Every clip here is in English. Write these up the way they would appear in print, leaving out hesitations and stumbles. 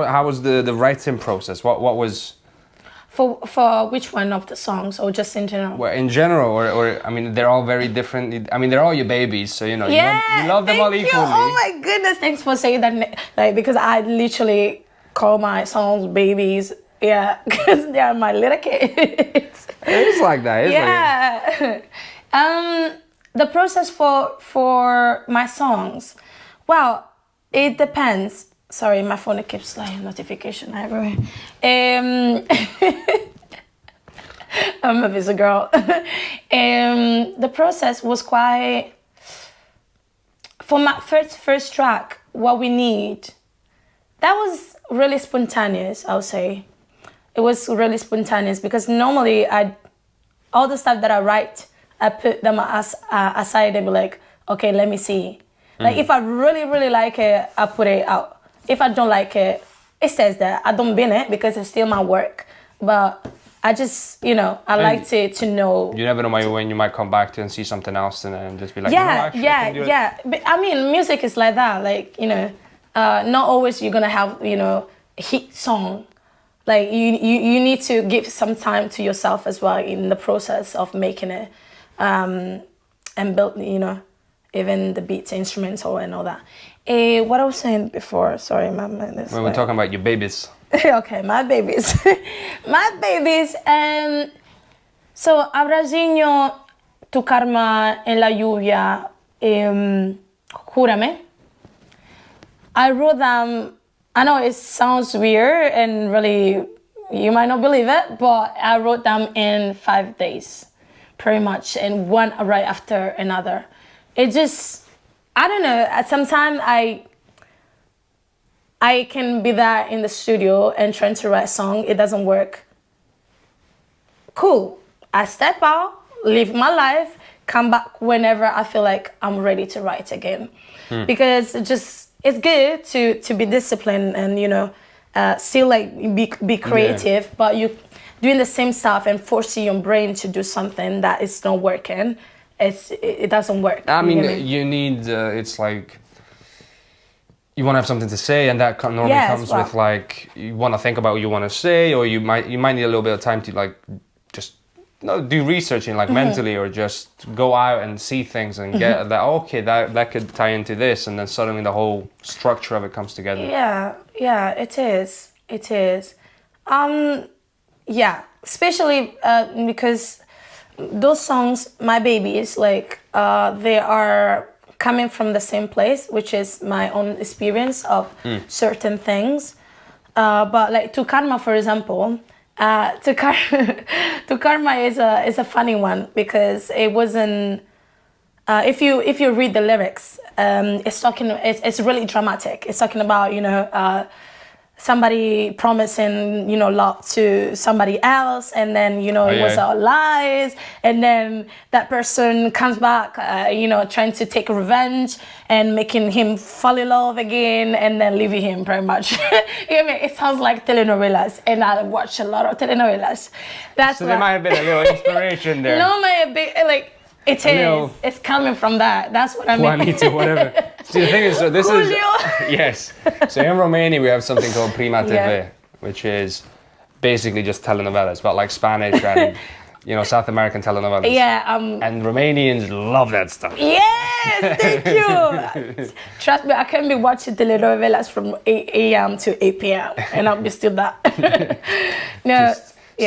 How was the writing process? What was... For which one of the songs, or just in general? Well, in general, or I mean, they're all very different. I mean, they're all your babies, so you know, you love them all equally. Oh my goodness, thanks for saying that. Like, because I literally call my songs babies. Yeah, because they are my little kids. It is like that. Yeah. The process for my songs, well, it depends. Sorry, my phone keeps like notification everywhere. I'm a busy girl. The process was quite... For my first track, What We Need, that was really spontaneous, I would say. It was really spontaneous because normally all the stuff that I write, I put them aside and be like, okay, let me see. Like if I really, really like it, I put it out. If I don't like it, it says that. I don't bin it because it's still my work. But I just, I like to know. You never know when you might come back to and see something else and just be like, yeah. But, I mean, music is like that. Like, not always you're going to have, a hit song. Like, you need to give some time to yourself as well in the process of making it. And build, even the beats, instrumental and all that. What I was saying before, sorry, we were talking about your babies. Okay, my babies. My babies. So, Abrazinho, Tu Karma en la Lluvia, Júrame. I wrote them, I know it sounds weird and really, you might not believe it, but I wrote them in 5 days, pretty much, and one right after another. It just, I don't know, sometimes I can be there in the studio and trying to write a song, it doesn't work. Cool. I step out, live my life, come back whenever I feel like I'm ready to write again. Because it's good to be disciplined and, still like be creative, but you doing the same stuff and forcing your brain to do something that is not working. It doesn't work. I mean, you need, it's like, you want to have something to say, and that normally comes with like, you want to think about what you want to say, or you might need a little bit of time to like, just do researching like mentally, or just go out and see things and get that, okay, that could tie into this, and then suddenly the whole structure of it comes together. Yeah, it is. Yeah, especially because those songs, my babies, like they are coming from the same place, which is my own experience of certain things. But like Tu Karma, for example, Tu Karma is a funny one because it wasn't. If you read the lyrics, it's really dramatic. It's talking about somebody promising, love to somebody else, and then, it was all lies, and then that person comes back, trying to take revenge and making him fall in love again, and then leaving him, pretty much. It sounds like telenovelas, and I watch a lot of telenovelas. So there might have been a little inspiration there. No, may have been, like, it is. It's coming from that. That's what I mean. Juanito, whatever. See, the thing is, so this Julio. is... Yes. So in Romania, we have something called Prima TV, which is basically just telenovelas, but like Spanish and, South American telenovelas. Yeah. And Romanians love that stuff. Yes, thank you. Trust me, I can be watching telenovelas from 8 a.m. to 8 p.m. and I'll be still that. No.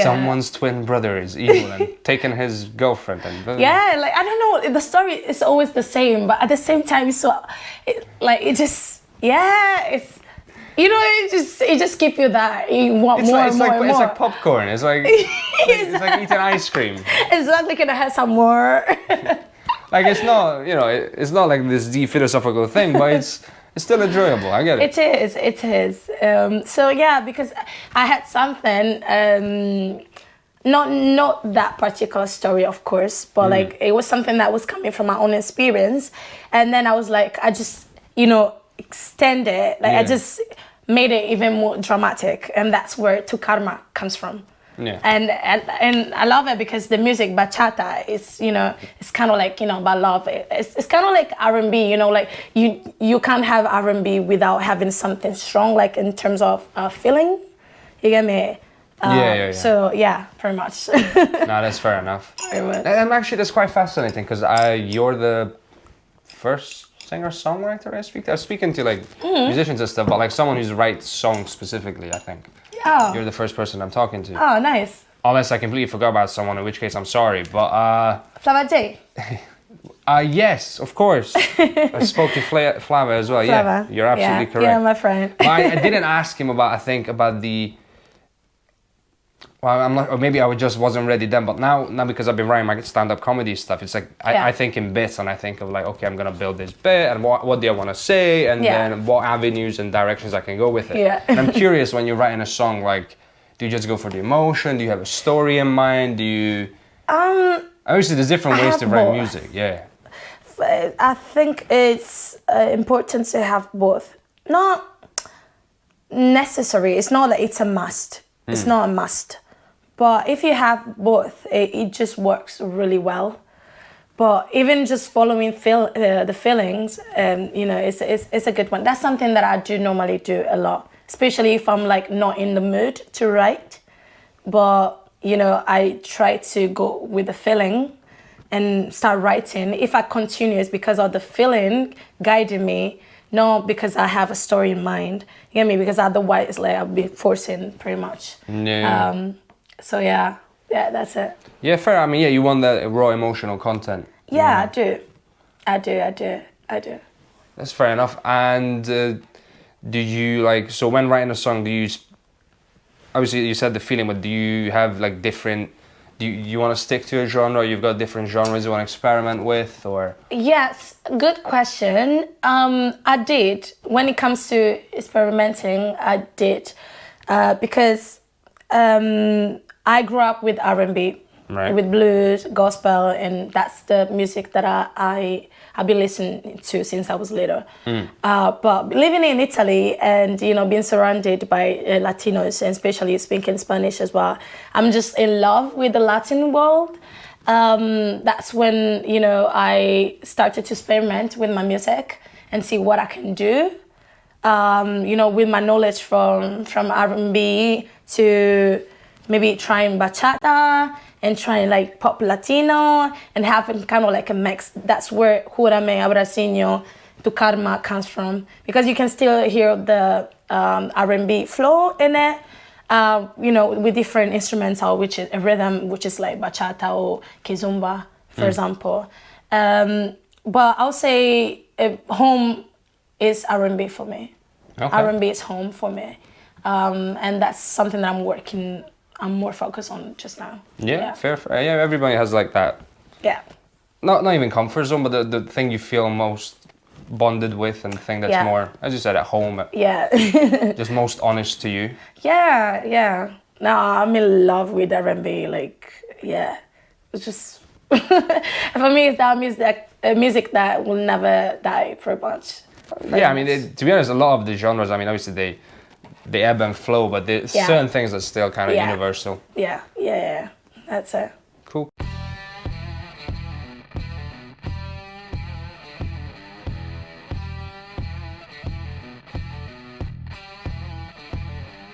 Someone's twin brother is evil and taking his girlfriend and... Yeah, like, I don't know, the story is always the same, but at the same time, it just keeps you that. You want more. It's like popcorn. It's like it's like eating ice cream. It's not like, can I have some more? Like, it's not, it's not like this deep philosophical thing, but it's still enjoyable. I get it. It is. So yeah, because I had something, not that particular story, of course, but like it was something that was coming from my own experience, and then I was like, I just, extend it, like I just made it even more dramatic, and that's where Tu Karma comes from. Yeah. And I love it because the music bachata is, you know, it's kind of like, you know, about love. It's kind of like R&B, you know, like you can't have R&B without having something strong, like in terms of feeling. You get me? Yeah. So yeah, pretty much. No, that's fair enough. Very much. And actually, that's quite fascinating because you're the first singer-songwriter I speak to. I was speaking to like musicians and stuff, but like someone who's writes songs specifically, I think. Oh. You're the first person I'm talking to. Oh, nice. Unless I completely forgot about someone, in which case I'm sorry. But Flava J. yes, of course. I spoke to Flava as well. Flava. Yeah, you're absolutely correct. Yeah, my friend. But I didn't ask him about the. Well, I'm not, or maybe I just wasn't ready then. But now because I've been writing my stand-up comedy stuff, it's like I think in bits, and I think of like, okay, I'm gonna build this bit, and what do I want to say, and then what avenues and directions I can go with it. Yeah. And I'm curious, when you're writing a song, like, do you just go for the emotion? Do you have a story in mind? Do you? Obviously, there's different ways to write music. Yeah. I think it's important to have both. Not necessary. It's not that it's a must. It's not a must. But if you have both, it just works really well. But even just following the feelings, you know, it's a good one. That's something that I do normally do a lot, especially if I'm like not in the mood to write. But, you know, I try to go with the feeling and start writing. If I continue, it's because of the feeling guiding me, not because I have a story in mind. You get me? Because otherwise, like, I'll be forcing pretty much. Yeah. So yeah, that's it. Yeah, fair. I mean, yeah, you want that raw emotional content. Yeah, I do. That's fair enough. And do you like, so when writing a song, do you, obviously you said the feeling, but do you have like different, do you want to stick to a genre? You've got different genres you want to experiment with, or? Yes, good question. I did. When it comes to experimenting, I did. Because I grew up with R&B, right, with blues, gospel, and that's the music that I've been listening to since I was little. But living in Italy and, you know, being surrounded by Latinos, and especially speaking Spanish as well, I'm just in love with the Latin world. That's when, you know, I started to experiment with my music and see what I can do. You know, with my knowledge from R&B to maybe trying bachata and trying like pop Latino and having kind of like a mix. That's where Júrame, Abracinho, Tu Karma comes from, because you can still hear the R&B flow in it, you know, with different instrumental, which is a rhythm, which is like bachata or kizomba, for example. But I'll say home is R&B for me. Okay. R&B is home for me. And that's something that I'm more focused on just now. Yeah, fair. Yeah, everybody has like that. Yeah. Not even comfort zone, but the thing you feel most bonded with, and the thing that's more, as you said, at home. Yeah. Just most honest to you. Yeah. No, I'm in love with R&B. Like, yeah. It's just, for me, it's that music that will never die, pretty much. Yeah, I mean, to be honest, a lot of the genres, I mean, obviously they ebb and flow, but there's certain things that still kind of universal. Yeah, that's it.